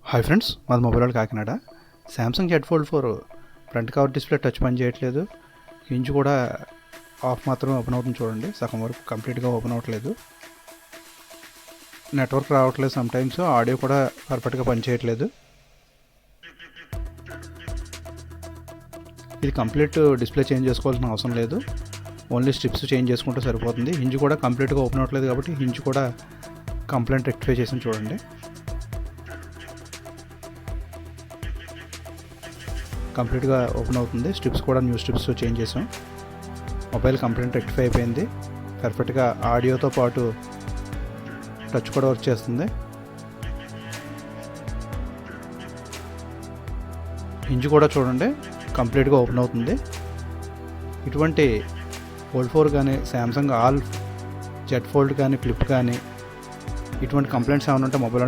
Hi friends, మాది mobile Kakinada. Samsung Z fold 4 front cover display touch పని చేయట్లేదు. Hinge కూడా ఆఫ్ మాత్రమే ఓపెన్ అవుతుంది. చూడండి, సగం వరకు కంప్లీట్గా ఓపెన్ అవ్వట్లేదు. నెట్వర్క్ రావట్లేదు. సమ్టైమ్స్ ఆడియో కూడా పర్ఫెక్ట్గా పనిచేయట్లేదు. ఇది కంప్లీట్ డిస్ప్లే చేంజ్ చేసుకోవాల్సిన అవసరం లేదు. ఓన్లీ స్ట్రిప్స్ చేంజ్ చేసుకుంటే సరిపోతుంది. హింజ్ కూడా కంప్లీట్గా ఓపెన్ అవ్వట్లేదు కాబట్టి హింజ్ కూడా కంప్లైంట్ రెక్టిఫై చేసి చూడండి. కంప్లీట్గా ఓపెన్ అవుతుంది. స్ట్రిప్స్ కూడా న్యూ స్ట్రిప్స్ చేంజ్ చేసాం. మొబైల్ కంప్లైంట్ రెక్టిఫై అయిపోయింది. పర్ఫెక్ట్గా ఆడియోతో పాటు టచ్ కూడా వర్క్ చేస్తుంది. హింజ్ కూడా చూడండి కంప్లీట్గా ఓపెన్ అవుతుంది. ఇటువంటి ఫోల్డ్ 4 కానీ శాంసంగ్ ఆల్ జెడ్ ఫోల్డ్ కానీ ఫ్లిప్ కానీ ఇటువంటి కంప్లైంట్స్ ఏమైనా ఉంటే మొబైల్